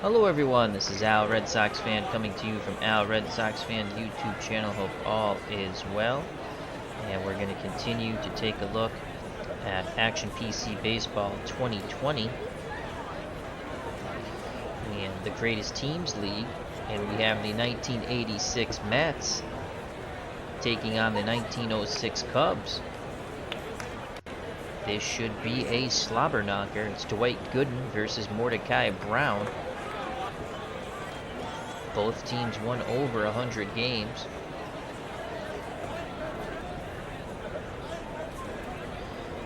Hello everyone, this is Al Red Sox Fan coming to you from Al Red Sox Fan YouTube channel. Hope all is well. And we're going to continue to take a look at Action PC Baseball 2020 and the Greatest Teams League. And we have the 1986 Mets taking on the 1906 Cubs. This should be a slobber knocker. It's Dwight Gooden versus Mordecai Brown. Both teams won over 100 games.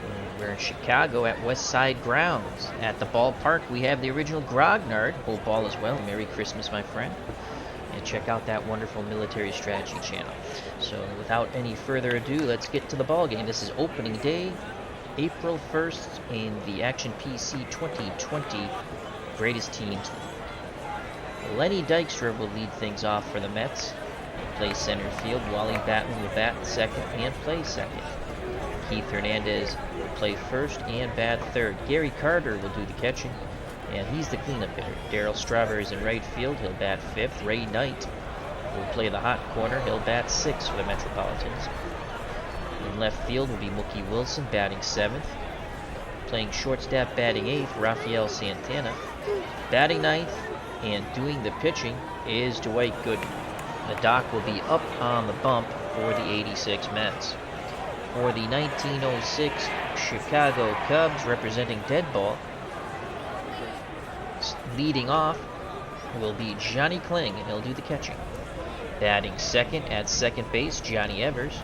And we're in Chicago at West Side Grounds. At the ballpark, we have the original Grognard. Hope all is well. Merry Christmas, my friend. And check out that wonderful military strategy channel. So without any further ado, let's get to the ball game. This is opening day, April 1st in the Action PC 2020 Greatest Teams League. Lenny Dykstra will lead things off for the Mets. Play center field. Wally Bateman will bat second and play second. Keith Hernandez will play first and bat third. Gary Carter will do the catching, and he's the cleanup hitter. Darryl Strawberry is in right field. He'll bat fifth. Ray Knight will play the hot corner. He'll bat sixth for the Metropolitans. In left field will be Mookie Wilson batting seventh. Playing shortstop batting eighth, Rafael Santana. Batting ninth and doing the pitching is Dwight Gooden. The dock will be up on the bump for the 86 Mets. For the 1906 Chicago Cubs, representing Deadball, leading off will be Johnny Kling, and he'll do the catching. Batting second at second base, Johnny Evers.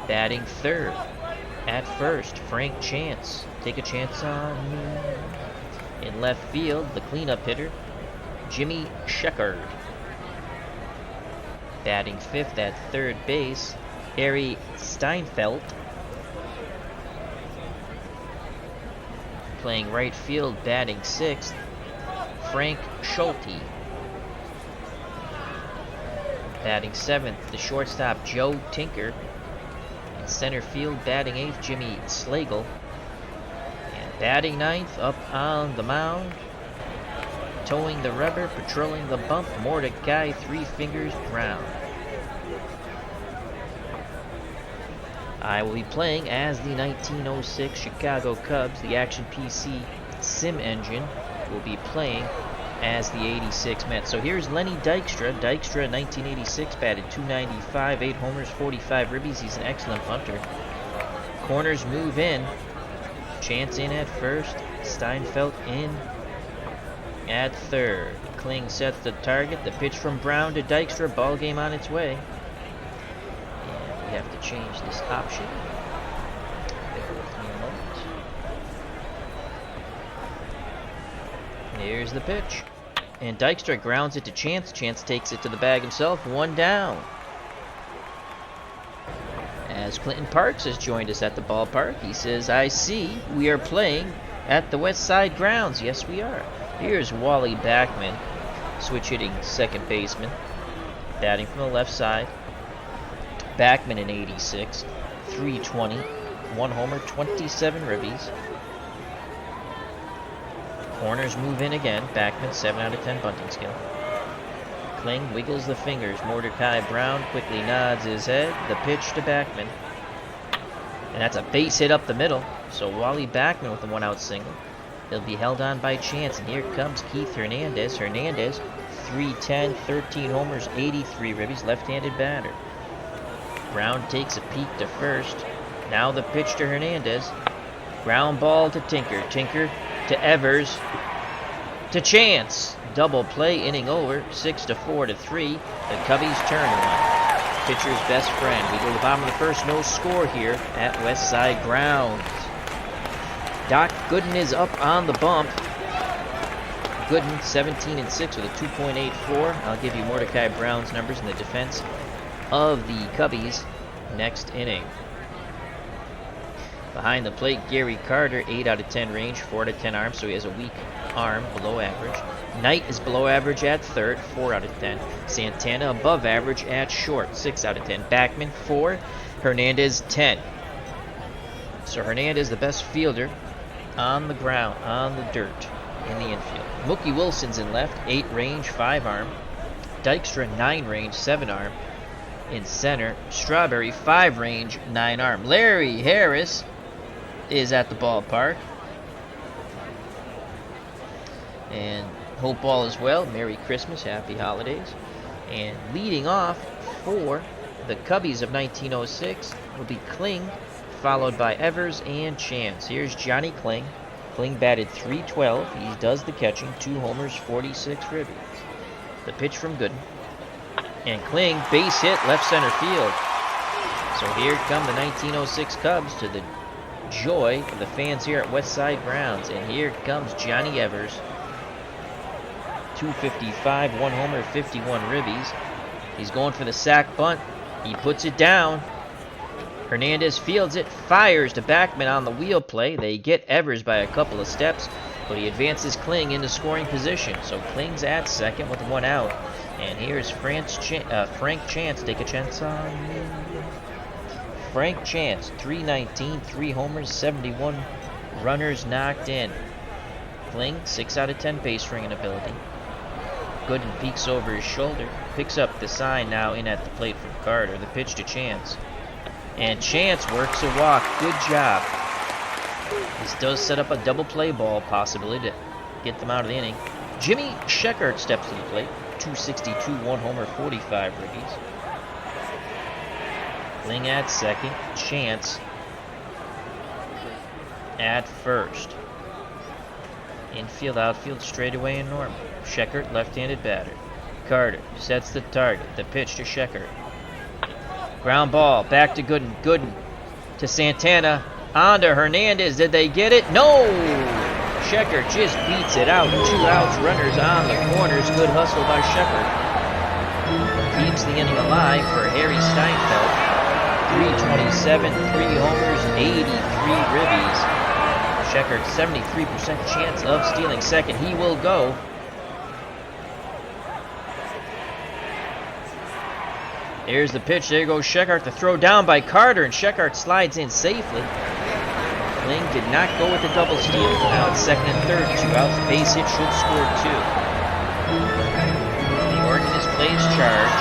Batting third at first, Frank Chance. Take a chance on me. In left field, the cleanup hitter, Jimmy Sheckard. Batting fifth at third base, Harry Steinfeld. Playing right field, batting sixth, Frank Schulte. Batting seventh, the shortstop, Joe Tinker. In center field, batting eighth, Jimmy Slagle. Batting ninth, up on the mound, towing the rubber, patrolling the bump, Mordecai Three Fingers Brown. I will be playing as the 1906 Chicago Cubs. The Action PC Sim Engine will be playing as the 86 Mets. So here's Lenny Dykstra. Dykstra, 1986, batted .295, 8 homers, 45 ribbies. He's an excellent punter. Corners move in. Chance in at first, Steinfeld in at third. Kling sets the target. The pitch from Brown to Dykstra. Ball game on its way. And we have to change this option. Bear with me a moment. Here's the pitch. And Dykstra grounds it to Chance. Chance takes it to the bag himself. One down. As Clinton Parks has joined us at the ballpark, he says, I see we are playing at the West Side Grounds. Yes, we are. Here's Wally Bateman, switch hitting second baseman, batting from the left side. Bateman in 86, 320, 1 homer, 27 ribbies. Corners move in again. Bateman, 7 out of 10 bunting skill. Kling wiggles the fingers. Mordecai Brown quickly nods his head. The pitch to Bateman. And that's a base hit up the middle. So Wally Bateman with a 1-out single. He'll be held on by Chance. And here comes Keith Hernandez. Hernandez, 310, 13 homers, 83 ribbies, left-handed batter. Brown takes a peek to first. Now the pitch to Hernandez. Ground ball to Tinker. Tinker to Evers. To Chance. Double play, inning over, 6-4-3. The Cubbies turn one. Pitcher's best friend. We go to the bottom of the first, no score here at West Side Grounds. Doc Gooden is up on the bump. Gooden, 17-6 with a 2.84. I'll give you Mordecai Brown's numbers in the defense of the Cubbies next inning. Behind the plate, Gary Carter, 8 out of 10 range, 4 out of 10 arm, so he has a weak arm, below average. Knight is below average at third, 4 out of 10. Santana above average at short, 6 out of 10. Backman, 4. Hernandez, 10. So Hernandez, the best fielder on the ground, on the dirt. in the infield. Mookie Wilson's in left, 8 range, 5 arm. Dykstra, 9 range, 7 arm. In center, Strawberry, 5 range, 9 arm. Larry Harris is at the ballpark. And hope all is well. Merry Christmas, Happy Holidays. And leading off for the Cubbies of 1906 will be Kling, followed by Evers and Chance. Here's Johnny Kling. Kling batted .312. He does the catching. 2 homers, 46 ribbies. The pitch from Gooden. And Kling, base hit, left center field. So here come the 1906 Cubs to the joy of the fans here at Westside Grounds. And here comes Johnny Evers. .255, 1 homer, 51 ribbies. He's going for the sac bunt. He puts it down. Hernandez fields it, fires to Backman on the wheel play. They get Evers by a couple of steps, but he advances Kling into scoring position. So Kling's at second with 1 out. And here's Frank Chance. Take a chance on me. Frank Chance, .319, 3 homers, 71 runners knocked in. Kling, 6 out of 10 base ringing ability. Gooden peeks over his shoulder, picks up the sign now in at the plate from Carter. The pitch to Chance. And Chance works a walk. Good job. This does set up a double play ball possibility to get them out of the inning. Jimmy Sheckert steps to the plate. .262, 1 homer, 45 ribbies. Kling at second. Chance at first. Infield, outfield, straightaway, and normal. Sheckert, left-handed batter. Carter sets the target. The pitch to Sheckert. Ground ball, back to Gooden. Gooden to Santana. On to Hernandez. Did they get it? No! Sheckert just beats it out. 2 outs, runners on the corners. Good hustle by Sheckert. Keeps the inning alive for Harry Steinfeld. .327, 3 homers, 83 ribbies. Sheckert, 73% chance of stealing second. He will go. There's the pitch. There goes Sheckert. The throw down by Carter, and Sheckert slides in safely. Kling did not go with the double steal. Now it's second and third. 2 outs. Base hit should score 2. The organist plays charge.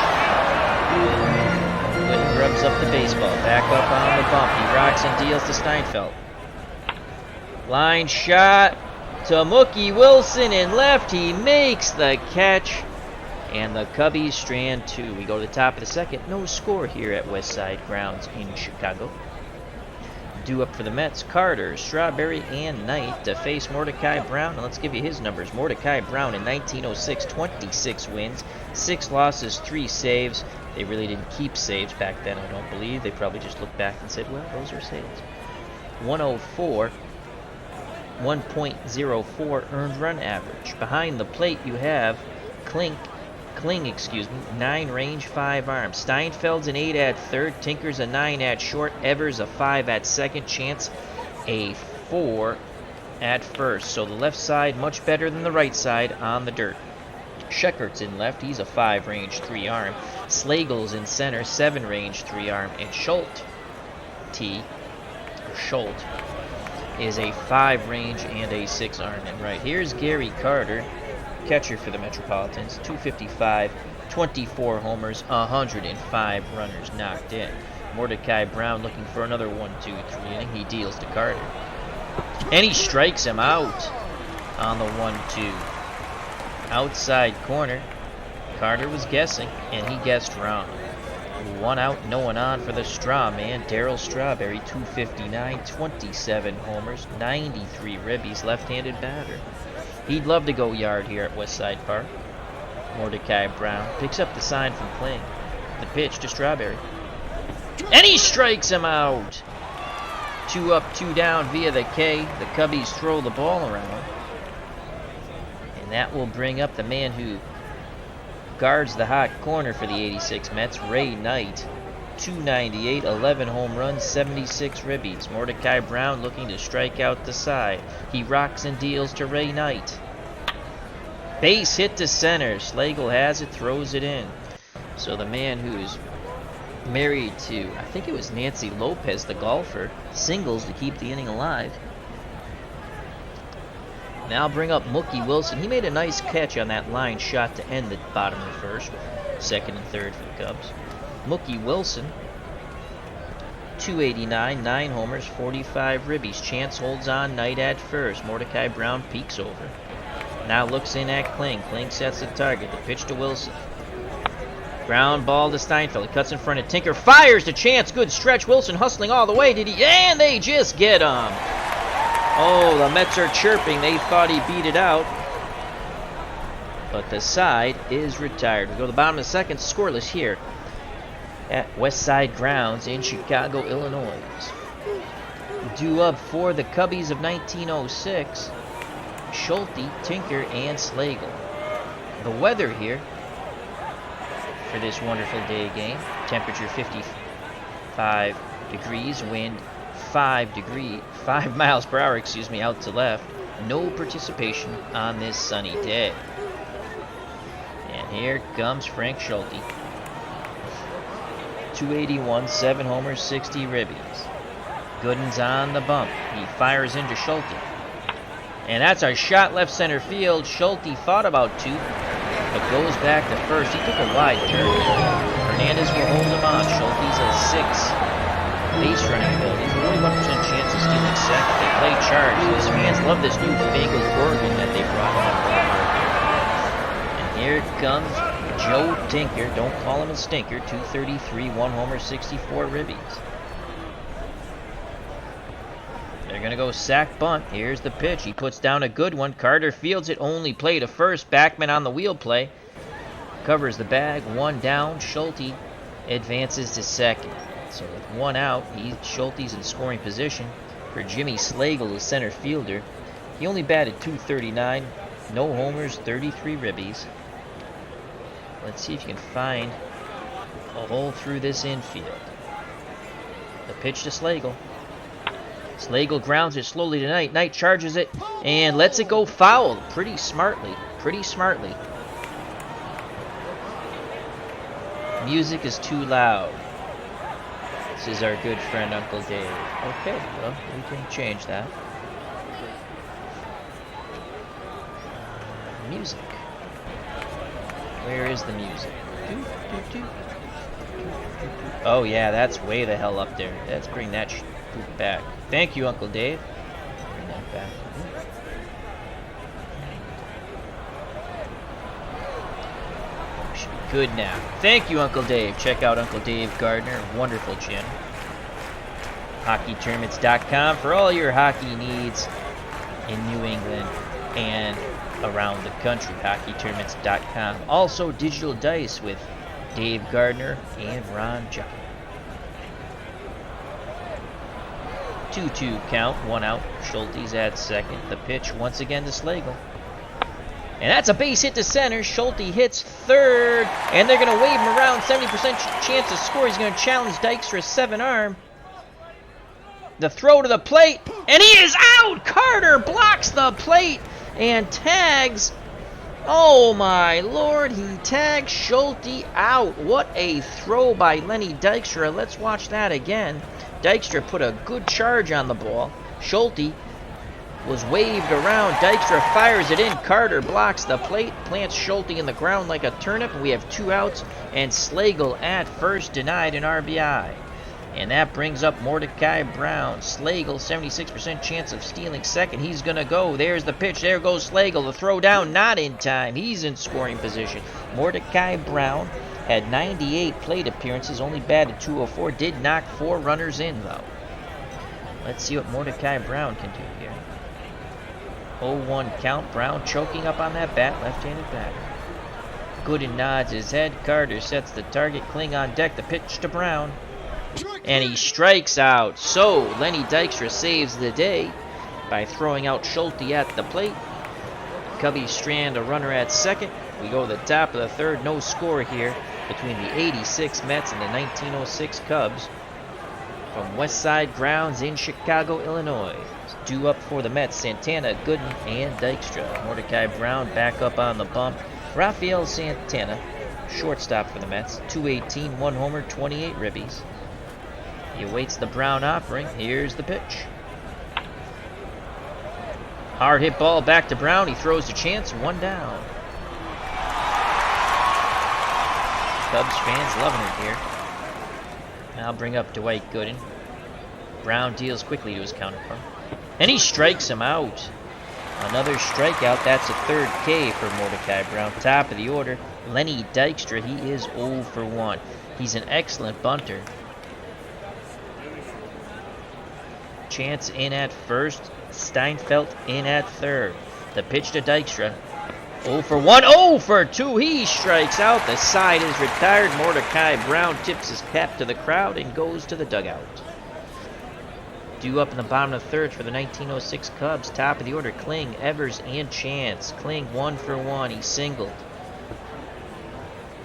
Gooden grubs up the baseball. Back up on the bump. He rocks and deals to Steinfeld. Line shot to Mookie Wilson in left. He makes the catch. And the Cubbies strand 2. We go to the top of the second. No score here at Westside Grounds in Chicago. Due up for the Mets, Carter, Strawberry, and Knight to face Mordecai Brown. And let's give you his numbers. Mordecai Brown in 1906, 26 wins, 6 losses, 3 saves. They really didn't keep saves back then, I don't believe. They probably just looked back and said, well, those are saves. 104. 1.04 earned run average. Behind the plate, you have Kling, 9 range, 5 arm. Steinfeld's an 8 at third. Tinker's a 9 at short. Evers a 5 at second. Chance a 4 at first. So the left side much better than the right side on the dirt. Sheckert's in left. He's a 5 range, 3 arm. Slagle's in center, 7 range, 3 arm. And Schultz is a 5 range and a 6 arm. And right here's Gary Carter, catcher for the Metropolitans. .255, 24 homers, 105 runners knocked in. Mordecai Brown looking for another 1-2-3 inning. He deals to Carter. And he strikes him out on the 1-2. Outside corner. Carter was guessing, and he guessed wrong. 1 out, no one on for the straw man. Darryl Strawberry, .259, 27 homers, 93 ribbies, left-handed batter. He'd love to go yard here at Westside Park. Mordecai Brown picks up the sign from Kling. The pitch to Strawberry. And he strikes him out! 2 up, 2 down via the K. The Cubbies throw the ball around. And that will bring up the man who guards the hot corner for the 86 Mets, Ray Knight. .298, 11 home runs, 76 ribbies. Mordecai Brown looking to strike out the side. He rocks and deals to Ray Knight. Base hit to center. Slagle has it, throws it in. So the man who's married to, I think it was Nancy Lopez, the golfer, singles to keep the inning alive. Now bring up Mookie Wilson. He made a nice catch on that line shot to end the bottom of the first. Second and third for the Cubs. Mookie Wilson, 289, 9 homers, 45 ribbies. Chance holds on, Knight at first. Mordecai Brown peeks over. Now looks in at Kling. Kling sets the target. The pitch to Wilson. Ground ball to Steinfeld. He cuts in front of Tinker. Fires to Chance. Good stretch. Wilson hustling all the way. Did he? And they just get him. Oh, the Mets are chirping. They thought he beat it out. But the side is retired. We go to the bottom of the second. Scoreless here at West Side Grounds in Chicago, Illinois. Due up for the Cubbies of 1906. Schulte, Tinker, and Slagle. The weather here for this wonderful day game. Temperature 55 degrees, wind 5 miles per hour, out to left. No participation on this sunny day. And here comes Frank Schulte. 281, 7 homers, 60 ribbies. Gooden's on the bump. He fires into Schulte. And that's a shot left center field. Schulte thought about 2, but goes back to first. He took a wide turn. Hernandez will hold him on. Schulte's a 6 base running ability. 41% chance of stealing second. They play charge. These fans love this new fangled organ that they brought on. And here comes Joe Tinker. Don't call him a stinker. 233, 1 homer, 64 ribbies. They're going to go sack bunt. Here's the pitch. He puts down a good one. Carter fields it. Only play to first. Backman on the wheel play. Covers the bag. 1 down. Schulte advances to second. So with 1 out, Schulte's in scoring position for Jimmy Slagle, the center fielder. He only batted .239. No homers, 33 ribbies. Let's see if you can find a hole through this infield. The pitch to Slagle. Slagle grounds it slowly to Knight. Knight charges it and lets it go foul pretty smartly. Music is too loud. This is our good friend Uncle Dave. Okay, well, we can change that. Music. Where is the music? Oh yeah, that's way the hell up there. Let's bring that back. Thank you, Uncle Dave. Bring that back. Should be good now. Thank you, Uncle Dave. Check out Uncle Dave Gardner. Wonderful channel. HockeyTournaments.com for all your hockey needs in New England and around the country. HockeyTournaments.com. Also, Digital Dice with Dave Gardner and Ron John. 2-2 count, 1 out. Schulte's at second. The pitch once again to Slagle. And that's a base hit to center. Schulte hits third. And they're going to wave him around. 70% chance to score. He's going to challenge Dykstra 7-arm. The throw to the plate. And he is out! Carter blocks the plate and tags. Oh my lord, he tags Schulte out. What a throw by Lenny Dykstra. Let's watch that again. Dykstra put a good charge on the ball. Schulte was waved around. Dykstra fires it in. Carter blocks the plate, plants Schulte in the ground like a turnip, and we have 2 outs, and Slagle at first denied an RBI. And that brings up Mordecai Brown. Slagle, 76% chance of stealing second. He's going to go. There's the pitch. There goes Slagle. The throw down, not in time. He's in scoring position. Mordecai Brown had 98 plate appearances, only batted .204. Did knock 4 runners in, though. Let's see what Mordecai Brown can do here. 0-1 count. Brown choking up on that bat. Left-handed batter. Gooden nods his head. Carter sets the target. Kling on deck. The pitch to Brown. And he strikes out. So Lenny Dykstra saves the day by throwing out Schulte at the plate. The Cubbies strand a runner at second. We go to the top of the third. No score here between the 86 Mets and the 1906 Cubs. From West Side Grounds in Chicago, Illinois. Due up for the Mets, Santana, Gooden, and Dykstra. Mordecai Brown back up on the bump. Rafael Santana, shortstop for the Mets. 218, 1 homer, 28 ribbies. He awaits the Brown offering. Here's the pitch. Hard hit ball back to Brown. He throws to Chance. 1 down. Cubs fans loving it here. Now bring up Dwight Gooden. Brown deals quickly to his counterpart. And he strikes him out. Another strikeout. That's a third K for Mordecai Brown. Top of the order, Lenny Dykstra. He is 0 for 1. He's an excellent bunter. Chance in at first. Steinfeld in at third. The pitch to Dykstra. 0 for 1. 0 for 2. He strikes out. The side is retired. Mordecai Brown tips his cap to the crowd and goes to the dugout. Due up in the bottom of the third for the 1906 Cubs. Top of the order, Kling, Evers, and Chance. Kling 1 for 1. He singled.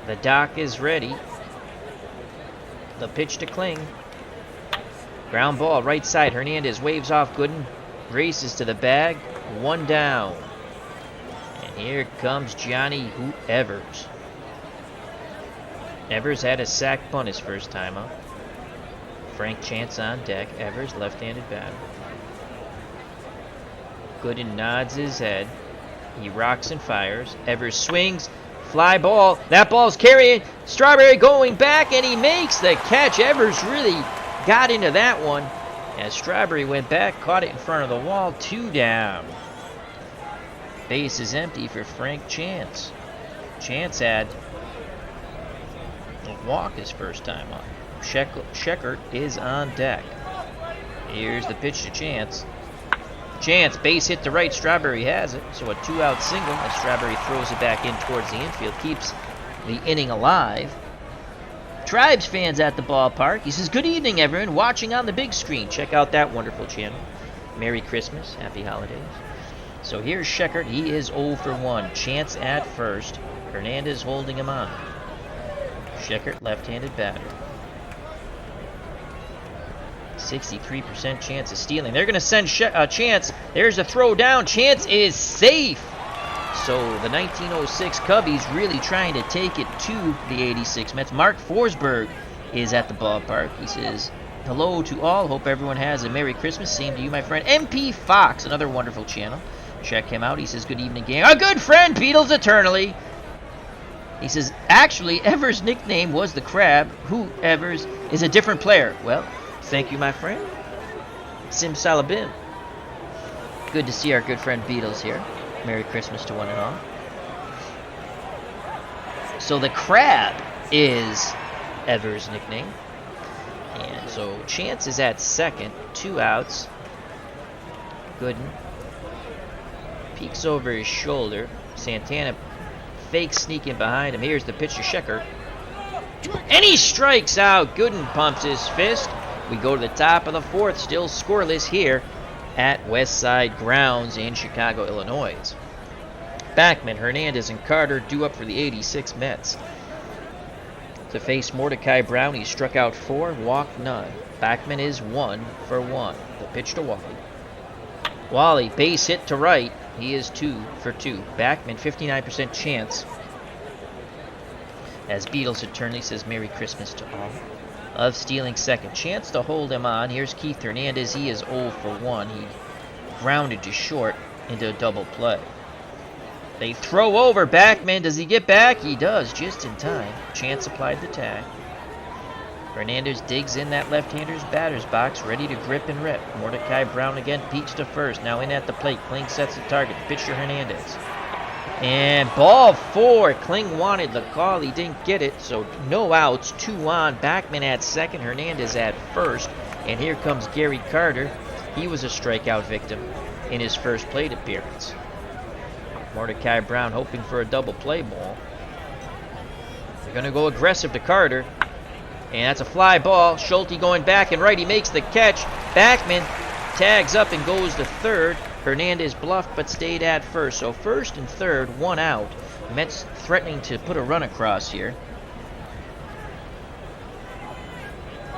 The dock is ready. The pitch to Kling. Ground ball, right side. Hernandez waves off Gooden. Races to the bag. 1 down. And here comes Johnny Hoot Evers. Evers had a sac bunt his first time up. Frank Chance on deck. Evers, left-handed batter. Gooden nods his head. He rocks and fires. Evers swings. Fly ball. That ball's carrying. Strawberry going back, and he makes the catch. Evers really got into that one. As Strawberry went back, caught it in front of the wall. 2 down. Base is empty for Frank Chance. Chance had a walk his first time up. Scheckert is on deck. Here's the pitch to Chance. Chance, base hit to right. Strawberry has it. So a 2-out single as Strawberry throws it back in towards the infield. Keeps the inning alive. Tribes fans at the ballpark. He says, good evening, everyone watching on the big screen. Check out that wonderful channel. Merry Christmas. Happy holidays. So here's Scheckert. He is 0 for 1. Chance at first. Hernandez holding him on. Scheckert, left-handed batter. 63% chance of stealing. They're going to send Chance. There's a throw down. Chance is safe. So the 1906 Cubbies really trying to take it to the 86 Mets. Mark Forsberg is at the ballpark. He says, hello to all. Hope everyone has a Merry Christmas. Same to you, my friend. MP Fox, another wonderful channel. Check him out. He says, good evening, gang. Our good friend, Beatles Eternally. He says, actually, Evers' nickname was the Crab. Who Evers is a different player. Well, thank you, my friend. Sim Salabim. Good to see our good friend Beatles here. Merry Christmas to one and all. So the Crab is Evers' nickname. And so Chance is at second. 2 outs. Gooden peeks over his shoulder. Santana fakes sneaking behind him. Here's the pitch to Scheckert. And he strikes out. Gooden pumps his fist. We go to the top of the fourth. Still scoreless here at Westside Grounds in Chicago, Illinois. Backman, Hernandez, and Carter due up for the 86 Mets. To face Mordecai Brown, he struck out 4, walked none. Backman is 1 for 1. The pitch to Wally. Wally, base hit to right. He is 2 for 2. Backman, 59% chance. As Beatles Eternally says Merry Christmas to all. Of stealing second. Chance to hold him on. Here's Keith Hernandez. He is 0 for 1. He grounded to short into a double play. They throw over. Backman. Does he get back? He does, just in time. Chance applied the tag. Hernandez digs in that left-hander's batter's box, ready to grip and rip. Mordecai Brown again peeks to first. Now in at the plate. Kling sets the target. Pitch to Hernandez. And ball 4. Kling wanted the call. He didn't get it, so no outs. 2 on. Backman at second. Hernandez at first. And here comes Gary Carter. He was a strikeout victim in his first plate appearance. Mordecai Brown hoping for a double play ball. They're going to go aggressive to Carter. And that's a fly ball. Schulte going back and right. He makes the catch. Backman tags up and goes to third. Hernandez bluffed but stayed at first. So first and third, 1 out. Mets threatening to put a run across here.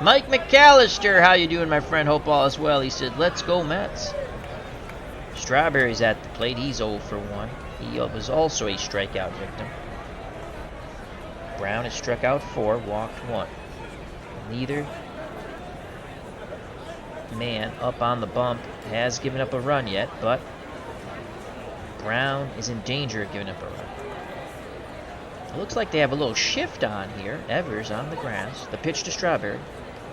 Mike McAllister, how you doing, my friend? Hope all is well. He said, let's go Mets. Strawberry's at the plate. He's 0 for 1. He was also a strikeout victim. Brown has struck out 4, walked 1. Neither man up on the bump has given up a run yet, but Brown is in danger of giving up a run. It looks like they have a little shift on here. Evers on the grass. The pitch to Strawberry.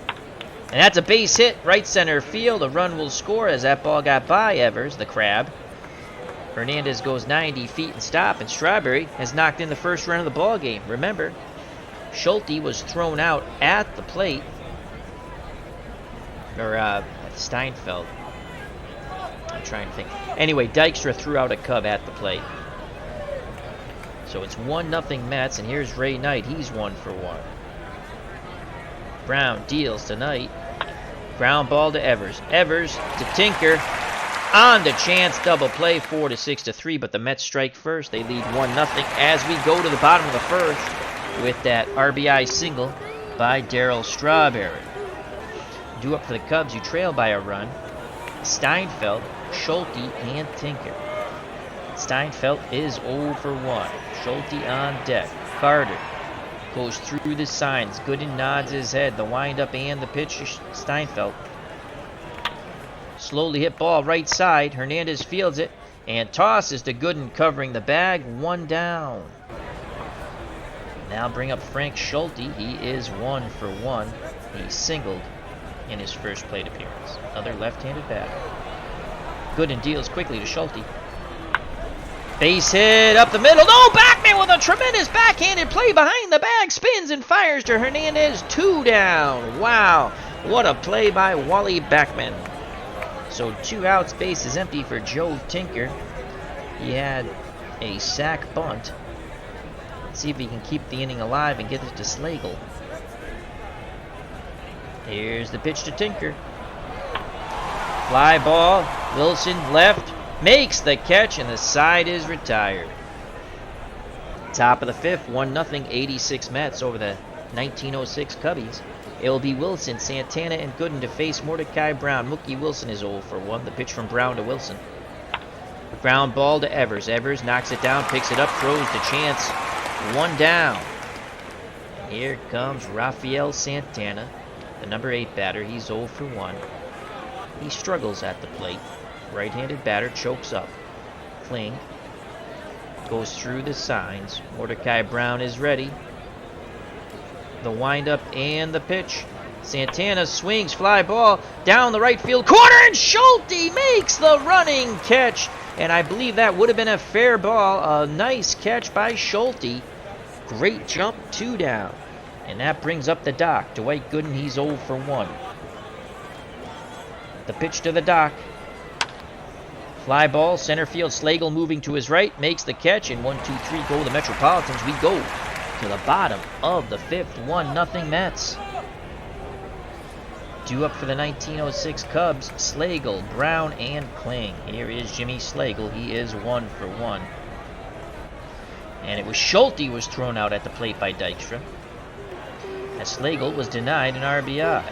And that's a base hit, right center field. A run will score as that ball got by Evers, the crab. Hernandez goes 90 feet and stop, and Strawberry has knocked in the first run of the ball game. Remember, Schulte was thrown out at the plate. Or Steinfeld. I'm trying to think. Anyway, Dykstra threw out a Cub at the plate. So it's 1-0 Mets, and here's Ray Knight. He's 1 for 1. Brown deals to Knight. Ground ball to Evers. Evers to Tinker. On the chance double play, 4-6-3, but the Mets strike first. They lead 1-0 as we go to the bottom of the first with that RBI single by Darryl Strawberry. Due up for the Cubs, you trail by a run. Steinfeld, Schulte, and Tinker. Steinfeld is 0 for 1. Schulte on deck. Carter goes through the signs. Gooden nods his head. The windup and the pitch to Steinfeld. Slowly hit ball right side. Hernandez fields it and tosses to Gooden covering the bag. 1 down. Now bring up Frank Schulte. He is 1 for 1. He singled in his first plate appearance. Another left-handed batter. Gooden deals quickly to Schulte. Base hit up the middle. No, Backman with a tremendous backhanded play behind the bag. Spins and fires to Hernandez. 2 down. Wow. What a play by Wally Backman. So 2 outs, base is empty for Joe Tinker. He had a sac bunt. Let's see if he can keep the inning alive and get it to Slagle. Here's the pitch to Tinker. Fly ball. Wilson left. Makes the catch, and the side is retired. Top of the 5th, 1-0, 86 Mets over the 1906 Cubbies. It will be Wilson, Santana, and Gooden to face Mordecai Brown. Mookie Wilson is 0 for 1. The pitch from Brown to Wilson. Ground ball to Evers. Evers knocks it down, picks it up, throws to Chance. 1 down. And here comes Rafael Santana, the number 8 batter. He's 0 for 1. He struggles at the plate. Right-handed batter chokes up. Kling goes through the signs. Mordecai Brown is ready. The windup and the pitch. Santana swings, fly ball down the right field corner, and Schulte makes the running catch. And I believe that would have been a fair ball. A nice catch by Schulte. Great jump, 2 down. And that brings up the dock. Dwight Gooden, he's 0 for 1. The pitch to the dock. Fly ball, center field, Slagle moving to his right, makes the catch, and 1-2-3 go the Metropolitans. We go to the bottom of the 5th, 1-0 Mets. Due up for the 1906 Cubs, Slagle, Brown, and Kling. Here is Jimmy Slagle. He is 1 for 1. And it was Schulte was thrown out at the plate by Dykstra, as Slagle was denied an RBI.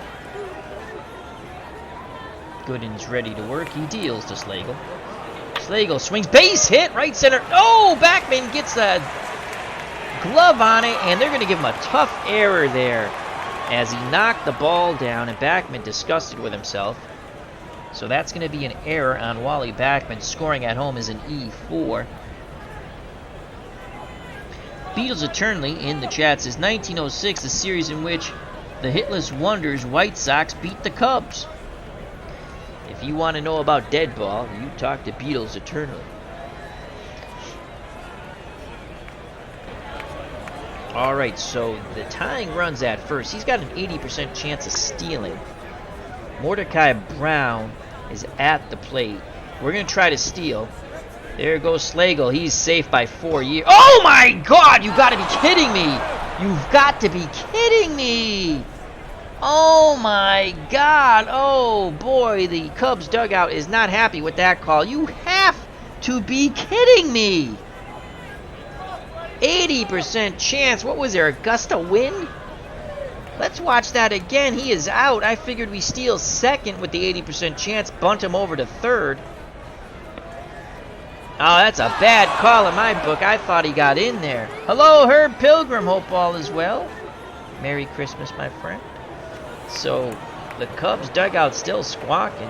Gooden's ready to work. He deals to Slagle. Slagle swings, base hit, right center. Oh, Backman gets a glove on it, and they're going to give him a tough error there as he knocked the ball down, and Backman disgusted with himself. So that's going to be an error on Wally Backman. Scoring at home is an E4. Beatles Eternally in the chat says 1906, the series in which the hitless wonders White Sox beat the Cubs. If you want to know about dead ball, you talk to Beatles Eternally. All right, so the tying runs at first. He's got an 80% chance of stealing. Mordecai Brown is at the plate. We're going to try to steal. There goes Slagle. He's safe by 4 years. Oh, my God! You've got to be kidding me! You've got to be kidding me! Oh, my God! Oh, boy, the Cubs dugout is not happy with that call. You have to be kidding me! 80% chance. What was there, a gust of wind? Let's watch that again. He is out. I figured we steal second with the 80% chance, bunt him over to third. Oh, that's a bad call in my book. I thought he got in there. Hello, Herb Pilgrim. Hope all is well. Merry Christmas, my friend. So, the Cubs dugout still squawking.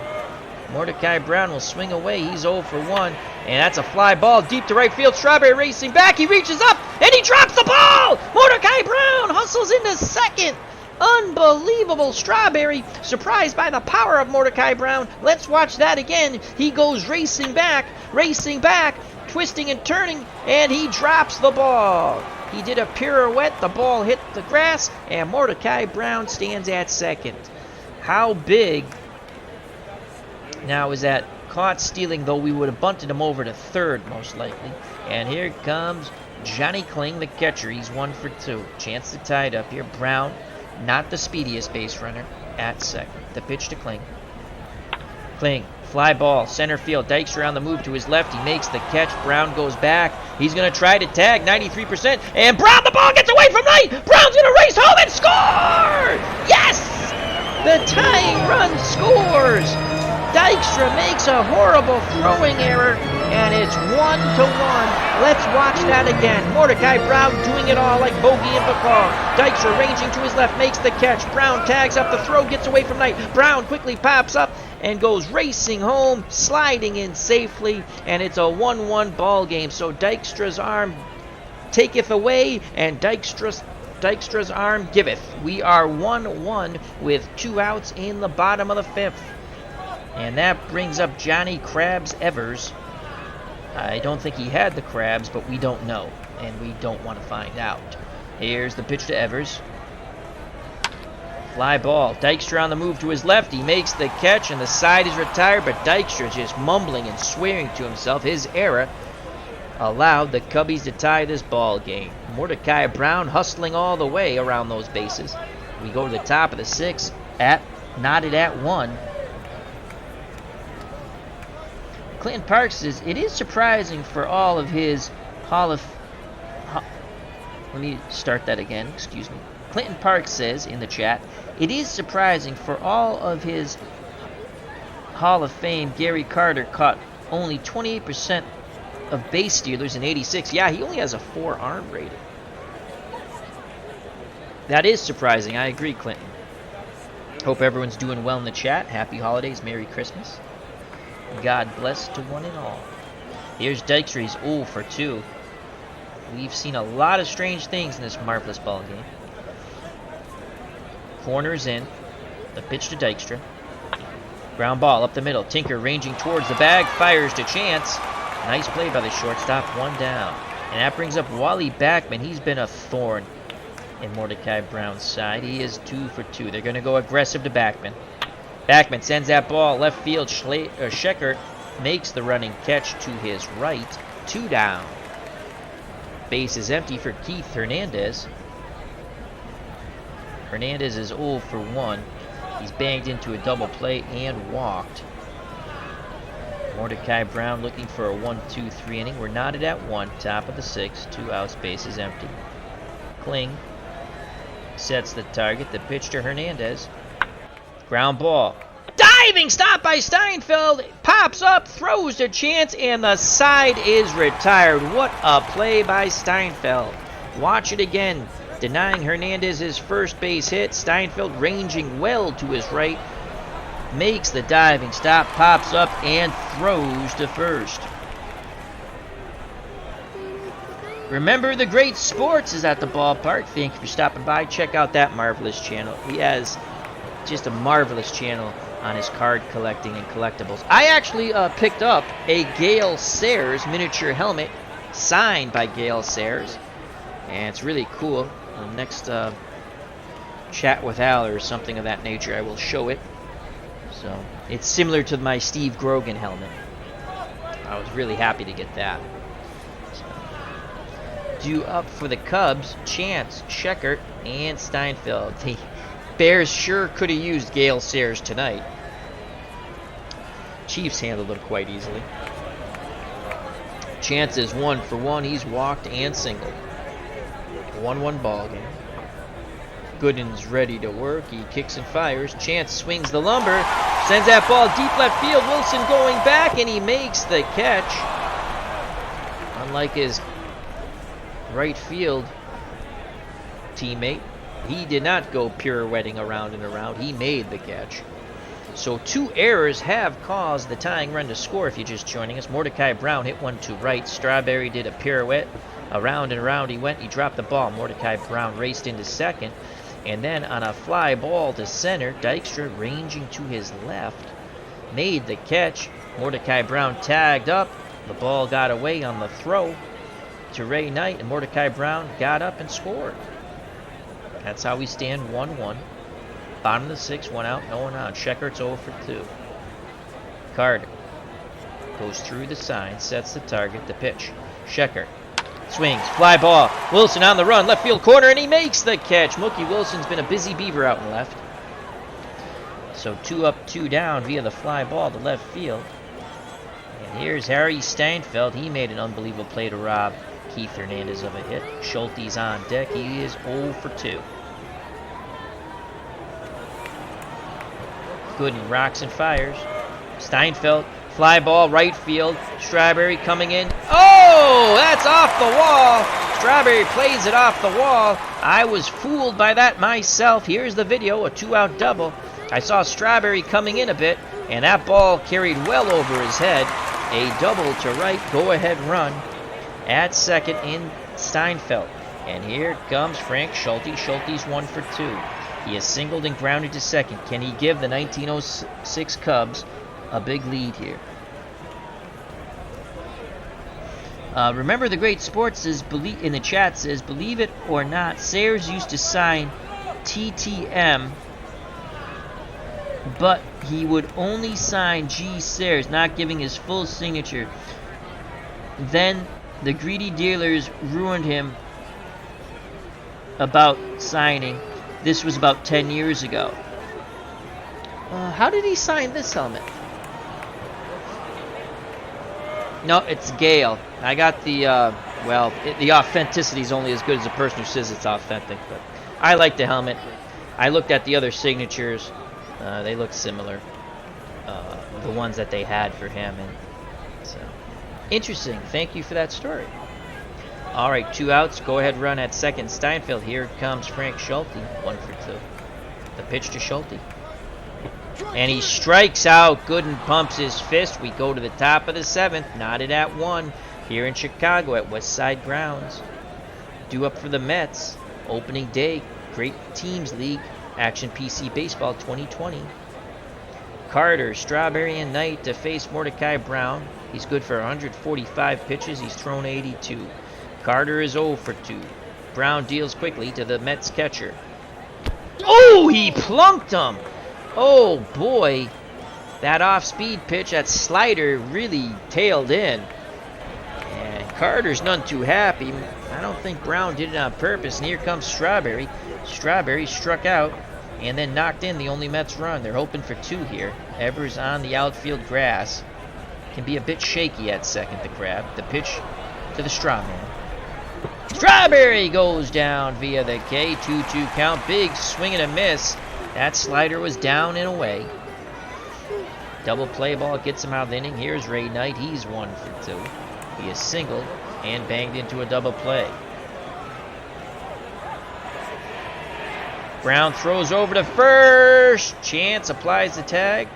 Mordecai Brown will swing away. He's 0 for 1. And that's a fly ball deep to right field. Strawberry racing back. He reaches up and he drops the ball. Mordecai Brown hustles into second. Unbelievable. Strawberry surprised by the power of Mordecai Brown. Let's watch that again. He goes racing back, twisting and turning, and he drops the ball. He did a pirouette. The ball hit the grass, and Mordecai Brown stands at second. How big now is that? Caught stealing, though we would have bunted him over to third most likely. And here comes Johnny Kling, the catcher. He's 1 for 2. Chance to tie it up here. Brown, not the speediest base runner, at second. The pitch to Kling. Kling, fly ball, center field. Dykstra on the move to his left. He makes the catch. Brown goes back. He's going to try to tag, 93%. And Brown, the ball gets away from Knight. Brown's going to race home and score! Yes! The tying run scores. Dykstra makes a horrible throwing error, and it's 1-1. Let's watch that again. Mordecai Brown doing it all like Bogey and Bacall. Dykstra ranging to his left, makes the catch. Brown tags up, the throw gets away from Knight. Brown quickly pops up and goes racing home, sliding in safely, and it's a 1-1 ball game. So Dykstra's arm taketh away, and Dykstra's arm giveth. We are 1-1 with 2 outs in the bottom of the 5th. And that brings up Johnny Krabs Evers. I don't think he had the crabs, but we don't know, and we don't want to find out. Here's the pitch to Evers. Fly ball. Dykstra on the move to his left. He makes the catch, and the side is retired, but Dykstra just mumbling and swearing to himself. His error allowed the Cubbies to tie this ball game. Mordecai Brown hustling all the way around those bases. We go to the top of the 6th, knotted at 1. Clinton Parks says, it is surprising for all of his let me start that again, excuse me. Clinton Parks says in the chat, it is surprising for all of his Hall of Fame, Gary Carter caught only 28% of base stealers in 86. Yeah, he only has a 4 arm rating. That is surprising. I agree, Clinton. Hope everyone's doing well in the chat. Happy holidays. Merry Christmas. God bless to one and all. Here's Dykstra. He's 0 for 2. We've seen a lot of strange things in this marvelous ball game. Corners in. The pitch to Dykstra. Ground ball up the middle. Tinker ranging towards the bag. Fires to Chance. Nice play by the shortstop. 1 down. And that brings up Wally Backman. He's been a thorn in Mordecai Brown's side. He is 2 for 2. They're going to go aggressive to Backman. Backman sends that ball left field. Scheckert makes the running catch to his right. 2 down. Base is empty for Keith Hernandez. Hernandez is 0 for 1. He's banged into a double play and walked. Mordecai Brown looking for a 1-2-3 inning. We're knotted at 1. Top of the 6th. 2 outs. Base is empty. Kling sets the target. The pitch to Hernandez. Ground ball. Diving stop by Steinfeld. Pops up, throws to Chance, and the side is retired. What a play by Steinfeld. Watch it again. Denying Hernandez his first base hit. Steinfeld ranging well to his right. Makes the diving stop, pops up, and throws to first. Remember the great sports is at the ballpark. Thank you for stopping by. Check out that marvelous channel. He has just a marvelous channel on his card collecting and collectibles. I actually picked up a Gale Sayers miniature helmet signed by Gale Sayers, and it's really cool. The next chat with Al or something of that nature, I will show it. So it's similar to my Steve Grogan helmet. I was really happy to get that. So, due up for the Cubs, Chance, Scheckert, and Steinfeld. The Bears sure could have used Gale Sayers tonight. Chiefs handled it quite easily. Chance is 1 for 1. He's walked and singled. 1-1 ball game. Gooden's ready to work. He kicks and fires. Chance swings the lumber. Sends that ball deep left field. Wilson going back, and he makes the catch. Unlike his right field teammate, he did not go pirouetting around and around. He made the catch. So 2 errors have caused the tying run to score if you're just joining us. Mordecai Brown hit one to right. Strawberry did a pirouette. Around and around he went. He dropped the ball. Mordecai Brown raced into second. And then on a fly ball to center, Dykstra ranging to his left made the catch. Mordecai Brown tagged up. The ball got away on the throw to Ray Knight, and Mordecai Brown got up and scored. That's how we stand 1-1. Bottom of the 6th, 1 out, no one on. Scheckert's 0 for 2. Carter goes through the sign, sets the target, the pitch. Scheckert swings, fly ball. Wilson on the run, left field corner, and he makes the catch. Mookie Wilson's been a busy beaver out in left. So 2 up, 2 down via the fly ball to left field. And here's Harry Steinfeld. He made an unbelievable play to rob Keith Hernandez of a hit. Schulte's on deck. He is 0 for 2. Gooden rocks and fires. Steinfeld, fly ball, right field. Strawberry coming in. Oh, that's off the wall. Strawberry plays it off the wall. I was fooled by that myself. Here's the video, a 2-out double. I saw Strawberry coming in a bit, and that ball carried well over his head. A double to right, go-ahead run at second in Steinfeld. And here comes Frank Schulte. Schulte's 1 for 2. He is singled and grounded to second. Can he give the 1906 Cubs a big lead here? Remember the Great Sports says, in the chat says, believe it or not, Sayers used to sign TTM, but he would only sign G. Sayers, not giving his full signature. Then the greedy dealers ruined him about signing. This was about 10 years ago. How did he sign this helmet? No, it's Gale. I got the, the authenticity is only as good as the person who says it's authentic, but I like the helmet. I looked at the other signatures. They look similar. The ones that they had for him. And so, interesting. Thank you for that story. All right, 2 outs. Go-ahead run at second. Steinfeld. Here comes Frank Schulte. 1 for 2. The pitch to Schulte. And he strikes out. Gooden pumps his fist. We go to the top of the 7th. Knotted at 1 here in Chicago at West Side Grounds. Due up for the Mets. Opening day. Great Teams League. Action PC Baseball 2020. Carter, Strawberry, and Knight to face Mordecai Brown. He's good for 145 pitches. He's thrown 82. Carter is 0 for 2. Brown deals quickly to the Mets catcher. Oh, he plunked him. Oh, boy. That off-speed pitch, that slider really tailed in. And Carter's none too happy. I don't think Brown did it on purpose. And here comes Strawberry. Strawberry struck out and then knocked in the only Mets run. They're hoping for 2 here. Evers on the outfield grass. Can be a bit shaky at second, the grab. The pitch to the straw man. Strawberry goes down via the K. 2-2 count. Big swing and a miss. That slider was down and away. Double play ball gets him out of the inning. Here's Ray Knight. He's 1 for 2. He is singled and banged into a double play. Brown throws over to first. Chance applies the tag,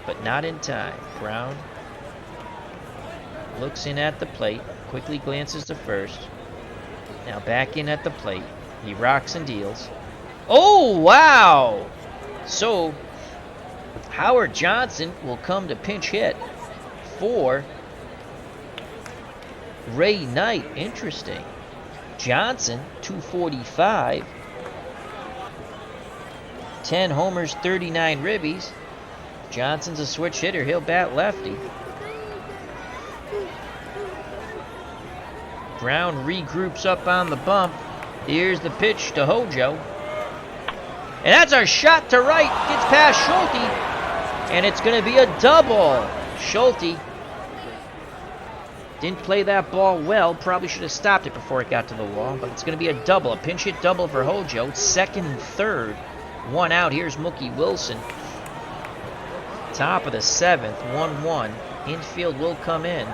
but not in time. Brown looks in at the plate, quickly glances to first. Now back in at the plate. He rocks and deals. Oh, wow! So, Howard Johnson will come to pinch hit for Ray Knight. Interesting. Johnson, 245. 10 homers, 39 ribbies. Johnson's a switch hitter. He'll bat lefty. Brown regroups up on the bump. Here's the pitch to Hojo. And that's our shot to right. Gets past Schulte. And it's going to be a double. Schulte didn't play that ball well. Probably should have stopped it before it got to the wall. But it's going to be a double. A pinch hit double for Hojo. Second and third. 1 out. Here's Mookie Wilson. Top of the 7th. 1-1. Infield will come in.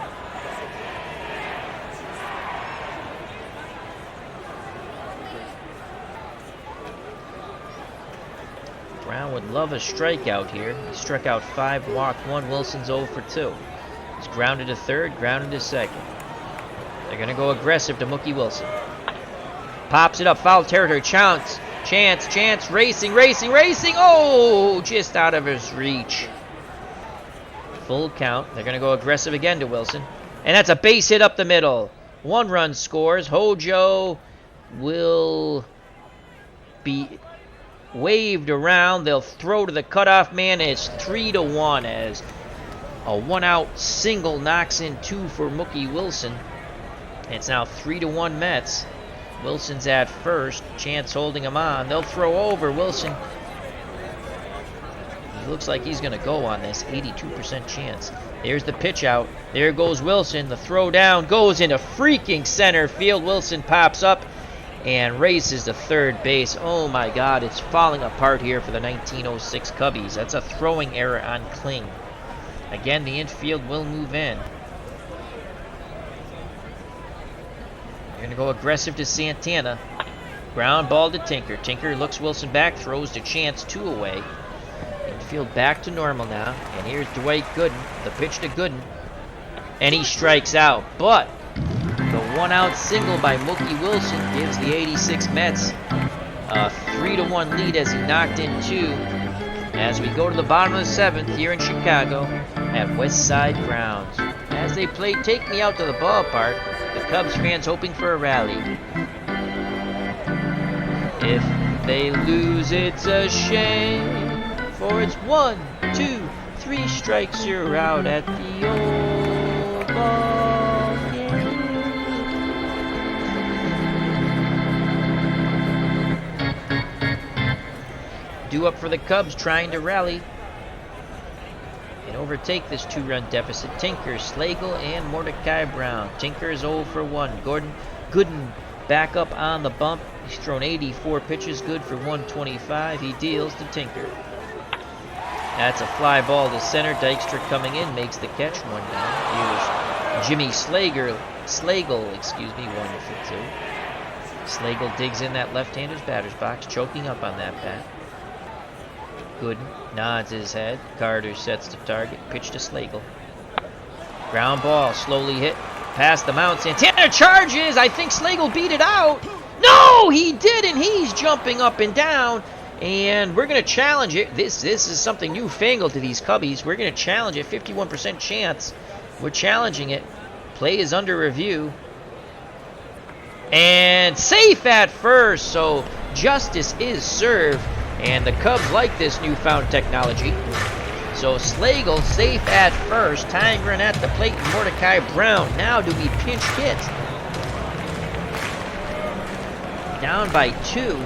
Brown Brown would love a strikeout here. He struck out 5, walked 1. Wilson's 0 for 2. He's grounded to third, grounded to second. They're going to go aggressive to Mookie Wilson. Pops it up, foul territory, chance, racing. Oh, just out of his reach. Full count. They're going to go aggressive again to Wilson. And that's a base hit up the middle. 1 run scores. Hojo will be waved around. They'll throw to the cutoff man. It's 3-1 as a 1-out single knocks in 2 for Mookie Wilson. It's now 3-1 Mets. Wilson's at first. Chance holding him on. They'll throw over. Wilson. He looks like he's going to go on this. 82% chance. There's the pitch out. There goes Wilson. The throw down goes into freaking center field. Wilson pops up and races to third base. Oh my God, it's falling apart here for the 1906 Cubbies. That's a throwing error on Kling. Again, the infield will move in. They're going to go aggressive to Santana. Ground ball to Tinker. Tinker looks Wilson back, throws to Chance, 2 away. Infield back to normal now. And here's Dwight Gooden. The pitch to Gooden. And he strikes out. But the 1-out single by Mookie Wilson gives the 86 Mets a 3-1 lead as he knocked in 2. As we go to the bottom of the 7th here in Chicago at West Side Grounds. As they play Take Me Out to the Ballpark, the Cubs fans hoping for a rally. If they lose, it's a shame, for it's 1, 2, 3 strikes, you're out at the old ball game. Due up for the Cubs, trying to rally and overtake this 2-run deficit. Tinker, Slagle, and Mordecai Brown. Tinker is 0 for 1. Gooden back up on the bump. He's thrown 84 pitches, good for 125. He deals to Tinker. That's a fly ball to center. Dykstra coming in, makes the catch, 1 down. Here's Jimmy Slagle, 1 for 2. Slagle digs in that left-hander's batter's box, choking up on that bat. Gooden nods his head. Carter sets the target. Pitch to Slagle. Ground ball, slowly hit past the mound. Santana charges. I think Slagle beat it out. No, he didn't. He's jumping up and down. And we're going to challenge it. This is something newfangled to these Cubbies. We're going to challenge it. 51% chance. We're challenging it. Play is under review. And safe at first. So justice is served. And the Cubs like this newfound technology. So Slagle safe at first. Tying run at the plate. Mordecai Brown. Now do we pinch hit? Down by 2.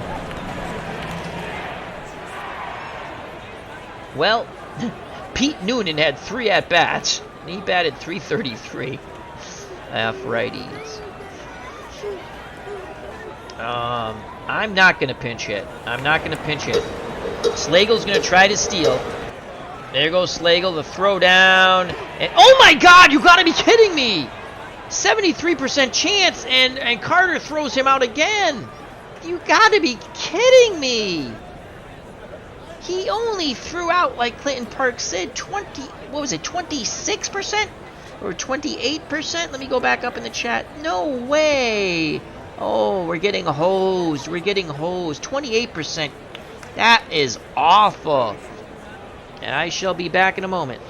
Well, Pete Noonan had 3 at-bats. He batted .333. Righties. I'm not going to pinch hit. Slagle's going to try to steal. There goes Slagle, the throw down. And oh my God, you got to be kidding me! 73% chance, and Carter throws him out again. You got to be kidding me! He only threw out, like Clinton Park said, 26%? Or 28%? Let me go back up in the chat. No way! Oh, we're getting hosed. 28%. That is awful. And I shall be back in a moment.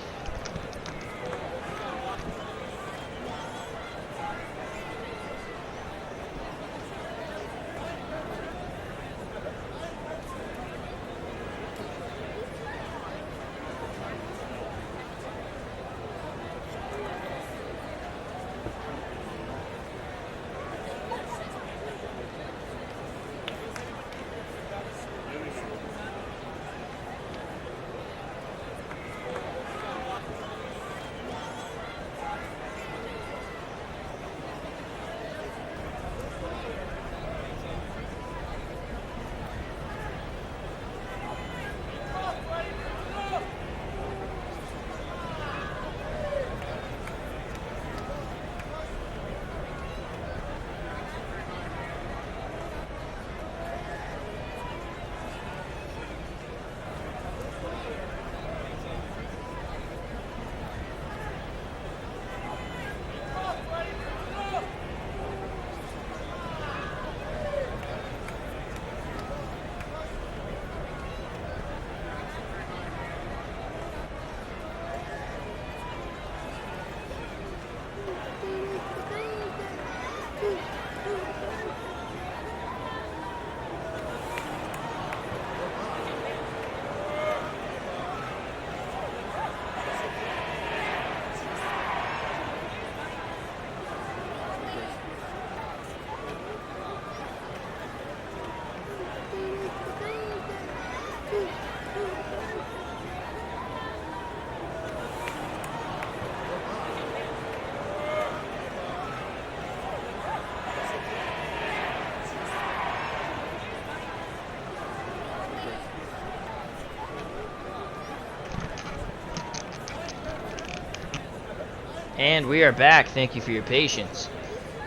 And we are back. Thank you for your patience.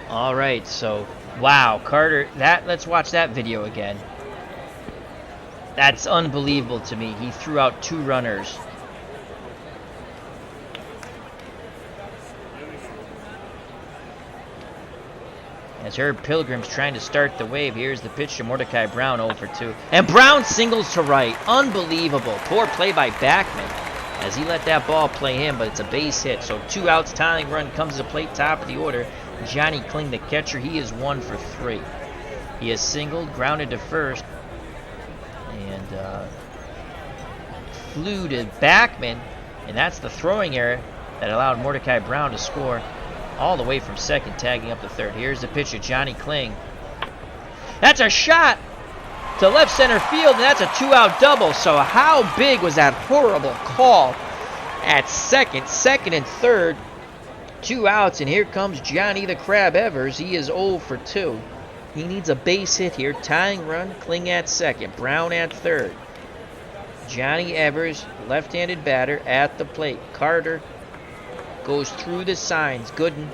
All right, so wow, Carter, let's watch that video again. That's unbelievable to me. He threw out 2 runners. As Herb Pilgrim's trying to start the wave, here's the pitch to Mordecai Brown, 0 for 2. And Brown singles to right. Unbelievable. Poor play by Backman as he let that ball play him, but it's a base hit. So 2 outs, tying run comes to the plate, top of the order. Johnny Kling, the catcher, he is 1 for 3. He has singled, grounded to first, and flew to Backman, and that's the throwing error that allowed Mordecai Brown to score all the way from second, tagging up the third. Here's the pitch to Johnny Kling. That's a shot to left center field, and that's a 2-out double. So how big was that horrible call at second and third? 2 outs, and here comes Johnny the Crab Evers. He is 0 for 2. He needs a base hit here. Tying run, Kling at second, Brown at third. Johnny Evers, left-handed batter, at the plate. Carter goes through the signs. Gooden,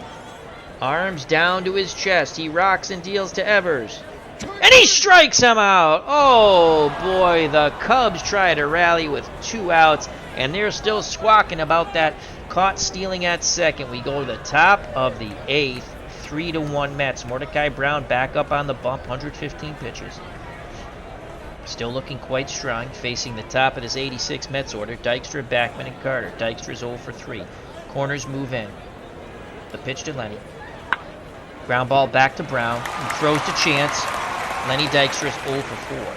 arms down to his chest. He rocks and deals to Evers. And he strikes him out. Oh, boy, the Cubs try to rally with 2 outs, and they're still squawking about that caught stealing at second. We go to the top of the 8th, 3-1 Mets. Mordecai Brown back up on the bump, 115 pitches. Still looking quite strong, facing the top of his 86 Mets order. Dykstra, Backman, and Carter. Dykstra's 0 for 3. Corners move in. The pitch to Lenny. Ground ball back to Brown. He throws to Chance. Lenny Dykstra's 0 for 4.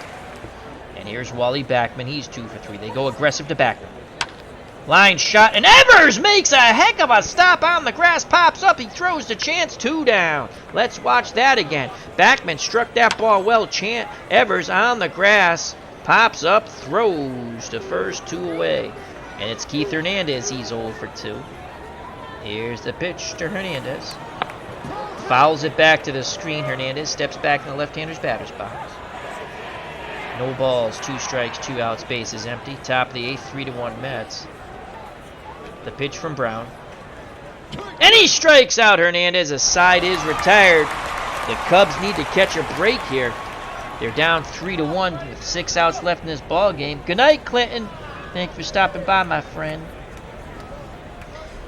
And here's Wally Backman. He's 2 for 3. They go aggressive to Backman. Line shot, and Evers makes a heck of a stop on the grass. Pops up, he throws to Chance, 2 down. Let's watch that again. Backman struck that ball well. Evers on the grass, pops up, throws to first, 2 away. And it's Keith Hernandez, he's 0 for 2. Here's the pitch to Hernandez. Fouls it back to the screen. Hernandez steps back in the left-hander's batter's box. No balls, 2 strikes, 2 outs, bases empty. Top of the 8th, 3-1 Mets. The pitch from Brown. And he strikes out Hernandez. A side is retired. The Cubs need to catch a break here. They're down 3-1 with 6 outs left in this ball game. Good night, Clinton. Thank you for stopping by, my friend.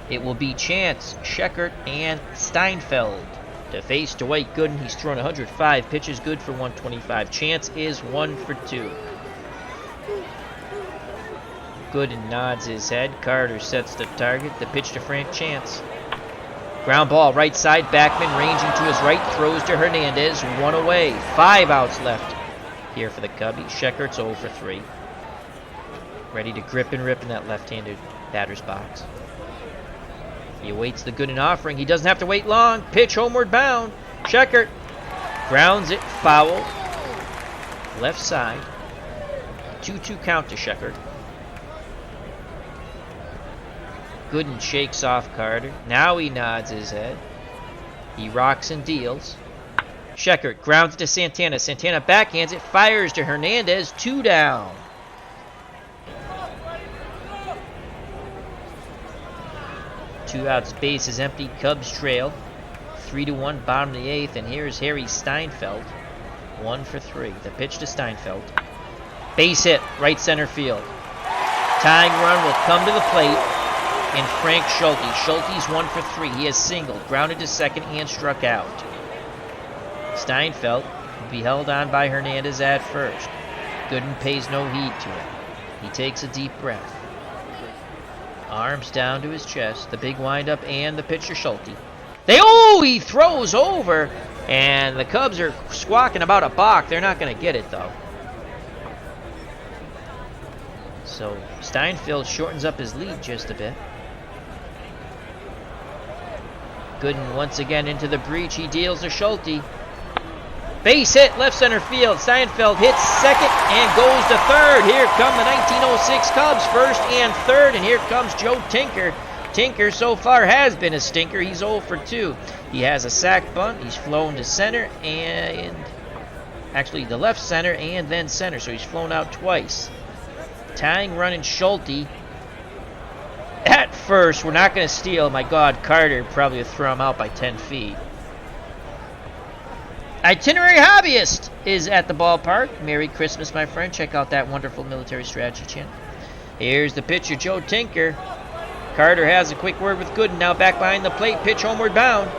It will be Chance, Scheckert, and Steinfeld to face Dwight Gooden. He's thrown 105 pitches, good for 125. Chance is 1 for 2. Gooden nods his head. Carter sets the target. The pitch to Frank Chance. Ground ball right side. Backman ranging to his right. Throws to Hernandez. 1 away. 5 outs left here for the Cubbies. Scheckert's 0 for 3. Ready to grip and rip in that left-handed batter's box. He awaits the Gooden offering. He doesn't have to wait long. Pitch homeward bound. Scheckert grounds it foul. Left side. 2-2 count to Scheckert. Gooden shakes off Carter. Now he nods his head. He rocks and deals. Scheckert grounds it to Santana. Santana backhands it. Fires to Hernandez. 2 down. Two outs, base is empty. Cubs trail 3-1, bottom of the 8th, and here's Harry Steinfeld, 1 for 3. The pitch to Steinfeld. Base hit, right center field. Tying run will come to the plate, and Frank Schulte. Schulte's 1 for 3. He has singled, grounded to second, and struck out. Steinfeld will be held on by Hernandez at first. Gooden pays no heed to it. He takes a deep breath. Arms down to his chest, the big windup, and the pitch to Schulte. He throws over, and the Cubs are squawking about a balk. They're not going to get it, though. So Steinfeld shortens up his lead just a bit. Gooden once again into the breach. He deals to Schulte. Base hit, left center field. Steinfeld hits second and goes to third. Here come the 1906 Cubs, first and third. And here comes Joe Tinker. Tinker so far has been a stinker. He's 0 for 2. He has a sac bunt. He's flown to center and actually the left center and then center. So he's flown out twice. Tying run in Schulte. at first. We're not going to steal. My God, Carter probably would throw him out by 10 feet. Itinerary Hobbyist is at the ballpark. Merry Christmas, my friend. Check out that wonderful military strategy channel. Here's the pitcher, Joe Tinker. Carter has a quick word with Gooden. Now back behind the plate. Pitch homeward bound.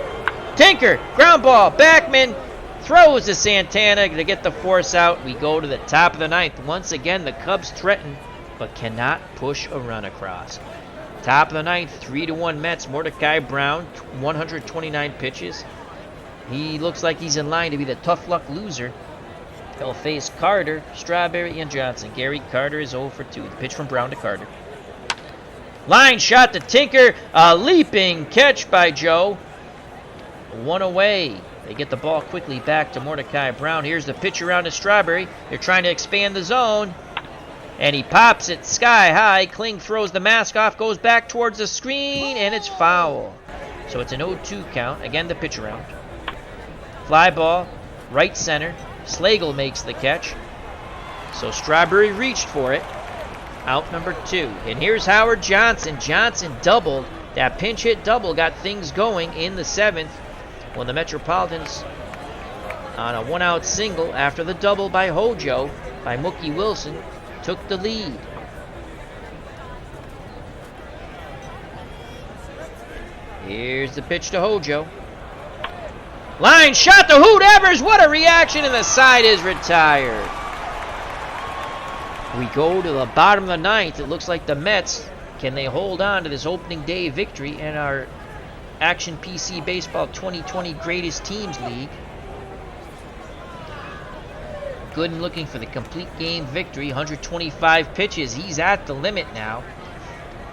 Tinker, ground ball. Backman throws to Santana to get the force out. We go to the top of the ninth. Once again, the Cubs threaten, but cannot push a run across. Top of the ninth, 3-1 Mets. Mordecai Brown, 129 pitches. He looks like he's in line to be the tough luck loser. He'll face Carter, Strawberry, and Johnson. Gary Carter is 0 for 2. The pitch from Brown to Carter. Line shot to Tinker. A leaping catch by Joe. One away. They get the ball quickly back to Mordecai Brown. Here's the pitch around to Strawberry. They're trying to expand the zone. And he pops it sky high. Kling throws the mask off, goes back towards the screen, and it's foul. So it's an 0-2 count. Again, the pitch around. Fly ball, right center. Slagle makes the catch. So Strawberry reached for it. Out number 2. And here's Howard Johnson. Johnson doubled. That pinch hit double got things going in the 7th when the Metropolitans, on a 1-out single after the double by Hojo, by Mookie Wilson, took the lead. Here's the pitch to Hojo. Line shot to Hoot Evers. What a reaction, and the side is retired. We go to the bottom of the ninth. It looks like the Mets, can they hold on to this opening day victory in our Action PC Baseball 2020 Greatest Teams League? Gooden looking for the complete game victory. 125 pitches. He's at the limit now.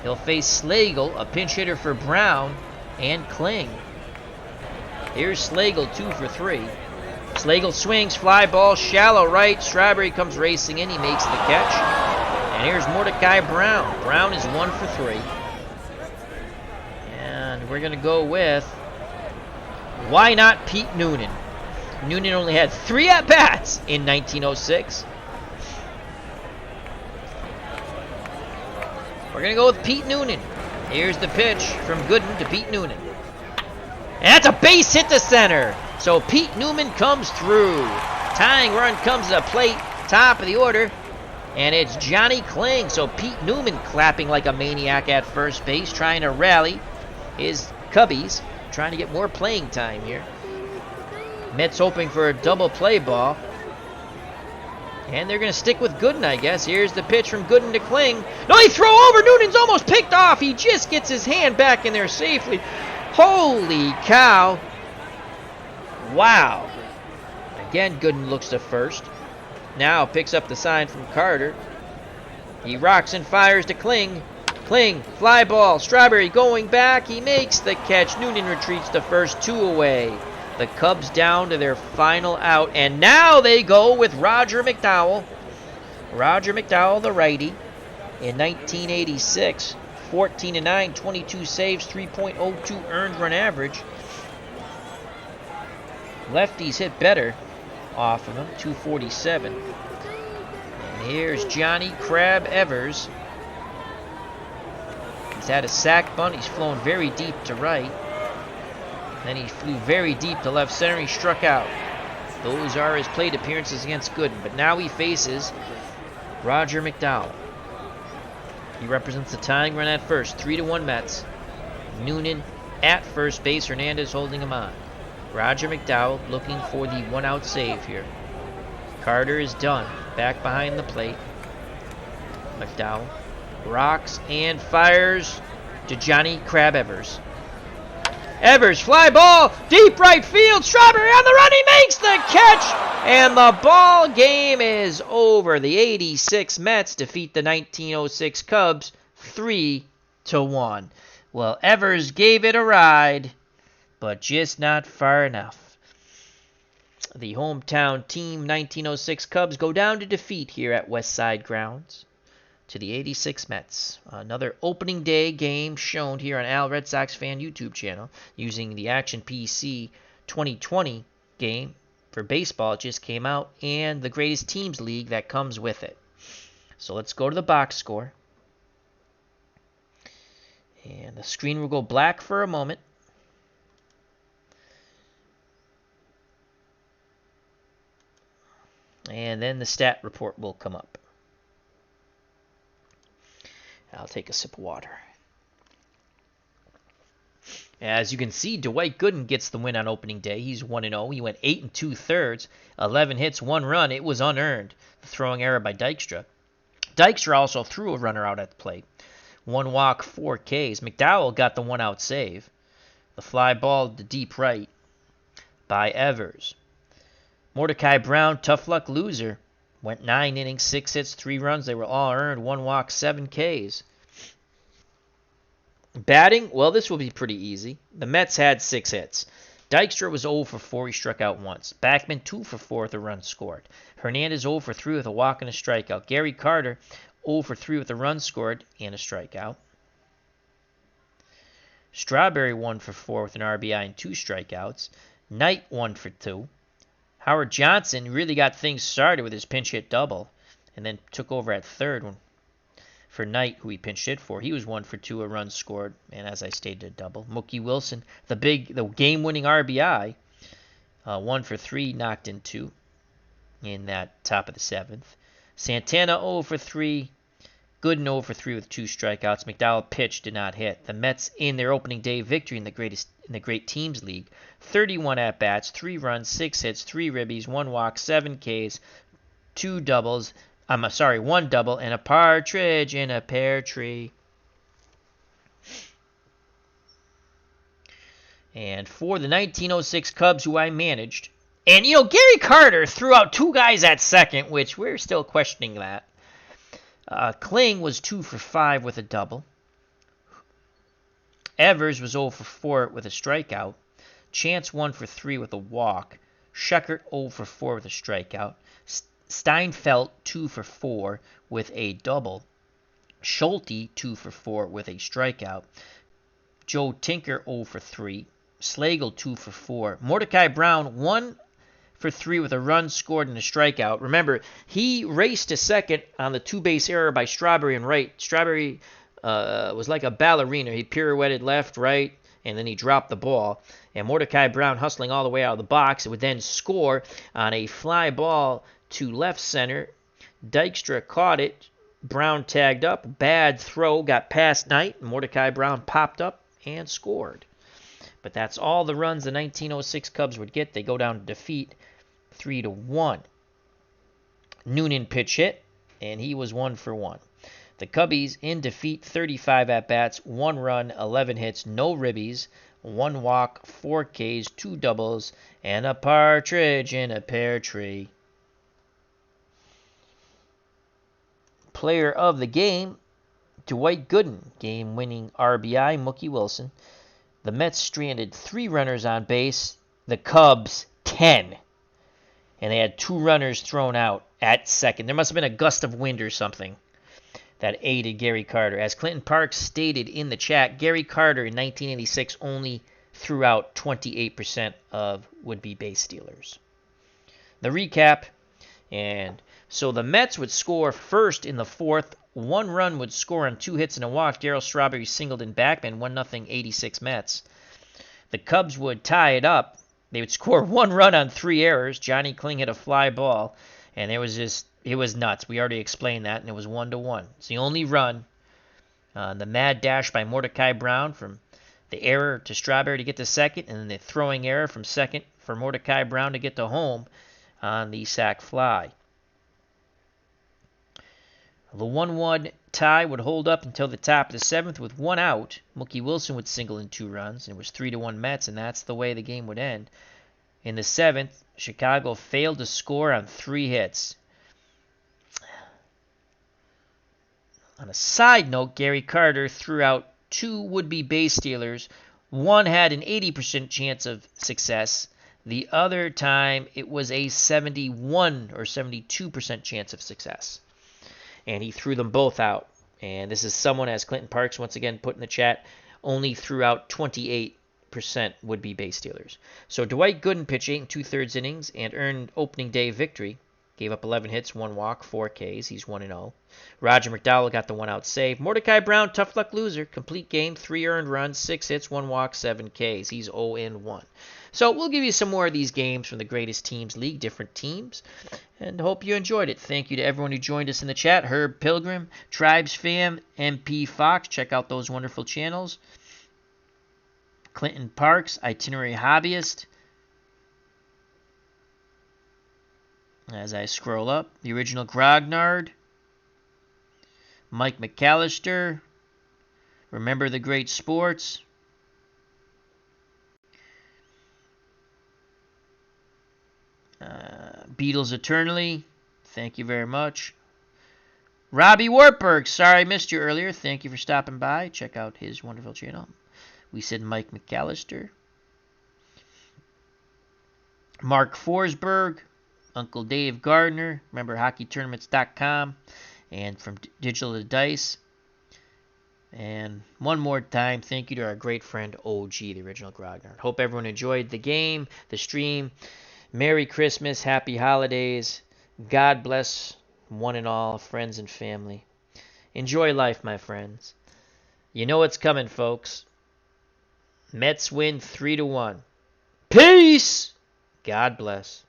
He'll face Slagle, a pinch hitter for Brown, and Kling. Here's Slagle, 2 for 3. Slagle swings, fly ball, shallow right. Strawberry comes racing in. He makes the catch. And here's Mordecai Brown. Brown is 1 for 3. And we're going to go with, why not Pete Noonan? Noonan only had 3 at-bats in 1906. We're going to go with Pete Noonan. Here's the pitch from Gooden to Pete Noonan. And that's a base hit to center. So Pete Newman comes through. Tying run comes to the plate, top of the order. And it's Johnny Kling. So Pete Newman clapping like a maniac at first base, trying to rally his Cubbies, trying to get more playing time here. Mets hoping for a double play ball. And they're going to stick with Gooden, I guess. Here's the pitch from Gooden to Kling. No, he throw over. Noonan's almost picked off. He just gets his hand back in there safely. Holy cow. Wow. Again, Gooden looks to first. Now picks up the sign from Carter. He rocks and fires to Kling. Kling, fly ball. Strawberry going back. He makes the catch. Noonan retreats to first, 2 away. The Cubs down to their final out. And now they go with Roger McDowell. Roger McDowell, the righty, in 1986. 14-9, 22 saves, 3.02 earned run average. Lefties hit better off of him, 247. And here's Johnny Crab Evers. He's had a sac bunt. He's flown very deep to right. Then he flew very deep to left center. He struck out. Those are his plate appearances against Gooden. But now he faces Roger McDowell. He represents the tying run at first. 3-1 Mets. Noonan at first base. Hernandez holding him on. Roger McDowell looking for the 1-out save here. Carter is done. Back behind the plate. McDowell rocks and fires to Johnny Crab Evers. Evers, fly ball, deep right field. Strawberry on the run. He makes the catch. And the ball game is over. The 86 Mets defeat the 1906 Cubs 3-1. Well, Evers gave it a ride, but just not far enough. The hometown team 1906 Cubs go down to defeat here at Westside Grounds to the 86 Mets. Another opening day game shown here on Al Red Sox Fan YouTube channel using the Action PC 2020 game for baseball. It just came out, and the Greatest Teams League that comes with it. So let's go to the box score. And the screen will go black for a moment. And then the stat report will come up. I'll take a sip of water. As you can see, Dwight Gooden gets the win on opening day. He's 1-0. He went 8 2/3, 11 hits, 1 run. It was unearned. The throwing error by Dykstra. Dykstra also threw a runner out at the plate. 1 walk, 4 Ks. McDowell got the 1-out save. The fly ball to deep right by Evers. Mordecai Brown, tough luck loser. Went 9 innings, 6 hits, 3 runs. They were all earned. 1 walk, 7 Ks. Batting, well, this will be pretty easy. The Mets had 6 hits. Dykstra was 0 for 4. He struck out once. Backman 2 for 4 with a run scored. Hernandez 0 for 3 with a walk and a strikeout. Gary Carter 0 for 3 with a run scored and a strikeout. Strawberry 1 for 4 with an RBI and 2 strikeouts. Knight 1 for 2. Howard Johnson really got things started with his pinch hit double and then took over at third for Knight, who he pinch hit for. He was 1 for 2, a run scored, and as I stated, a double. Mookie Wilson, the game-winning RBI, 1 for 3, knocked in 2 in that top of the 7th. Santana 0 for 3, Gooden 0 for 3 with 2 strikeouts. McDowell pitched, did not hit. The Mets in their opening day victory in the Great Teams League, 31 at-bats, 3 runs, 6 hits, 3 ribbies, 1 walk, 7 Ks, 2 doubles. 1 double, and a partridge in a pear tree. And for the 1906 Cubs, who I managed, and, Gary Carter threw out 2 guys at second, which we're still questioning that. Kling was 2 for 5 with a double. Evers was 0 for 4 with a strikeout. Chance 1 for 3 with a walk. Scheckert 0 for 4 with a strikeout. Steinfeld 2 for 4 with a double. Schulte 2 for 4 with a strikeout. Joe Tinker 0 for 3. Slagle 2 for 4. Mordecai Brown 1 for 3 with a run scored and a strikeout. Remember, he raced to second on the 2-base error by Strawberry and right. Strawberry was like a ballerina. He pirouetted left, right, and then he dropped the ball. And Mordecai Brown hustling all the way out of the box. It would then score on a fly ball to left center. Dykstra caught it. Brown tagged up. Bad throw. Got past Knight. Mordecai Brown popped up and scored. But that's all the runs the 1906 Cubs would get. They go down to defeat 3-1. Noonan pitch hit, and he was 1 for 1. The Cubbies in defeat, 35 at-bats, 1 run, 11 hits, no ribbies, 1 walk, 4 Ks, 2 doubles, and a partridge in a pear tree. Player of the game, Dwight Gooden. Game-winning RBI, Mookie Wilson. The Mets stranded 3 runners on base. The Cubs, 10. And they had 2 runners thrown out at second. There must have been a gust of wind or something that aided Gary Carter. As Clinton Parks stated in the chat, Gary Carter in 1986 only threw out 28% of would-be base stealers. The recap, and so the Mets would score first in the 4th. 1 run would score on 2 hits and a walk. Darryl Strawberry singled in Backman, 1-0 86 Mets. The Cubs would tie it up. They would score 1 run on 3 errors. Johnny Kling hit a fly ball, and it was nuts. We already explained that, and it was 1-1. It's the only run. The mad dash by Mordecai Brown from the error to Strawberry to get to second, and then the throwing error from second for Mordecai Brown to get to home on the sac fly. The 1-1 tie would hold up until the top of the 7th with 1 out. Mookie Wilson would single in 2 runs, and it was 3-1 Mets, and that's the way the game would end. In the 7th, Chicago failed to score on 3 hits. On a side note, Gary Carter threw out 2 would-be base stealers. One had an 80% chance of success. The other time, it was a 71 or 72% chance of success. And he threw them both out. And this is someone, as Clinton Parks once again put in the chat, only threw out 28% would-be base stealers. So Dwight Gooden pitched 8 2/3 innings and earned opening day victory. Gave up 11 hits, 1 walk, 4 Ks. He's 1-0. Roger McDowell got the 1-out save. Mordecai Brown, tough luck loser. Complete game, 3 earned runs, 6 hits, 1 walk, 7 Ks. He's 0-1. So we'll give you some more of these games from the Greatest Teams League, different teams, and hope you enjoyed it. Thank you to everyone who joined us in the chat. Herb Pilgrim, Tribes Fam, MP Fox. Check out those wonderful channels. Clinton Parks, Itinerary Hobbyist. As I scroll up, the original Grognard, Mike McAllister, Remember the Great Sports, Beatles Eternally, thank you very much. Robbie Wartburg, sorry I missed you earlier, thank you for stopping by. Check out his wonderful channel. We said Mike McAllister. Mark Forsberg, Uncle Dave Gardner, remember hockeytournaments.com, and from Digital to Dice. And one more time, thank you to our great friend OG, the original Grognard. Hope everyone enjoyed the game, the stream. Merry Christmas, happy holidays. God bless one and all, friends and family. Enjoy life, my friends. You know what's coming, folks. Mets win 3-1. Peace! God bless.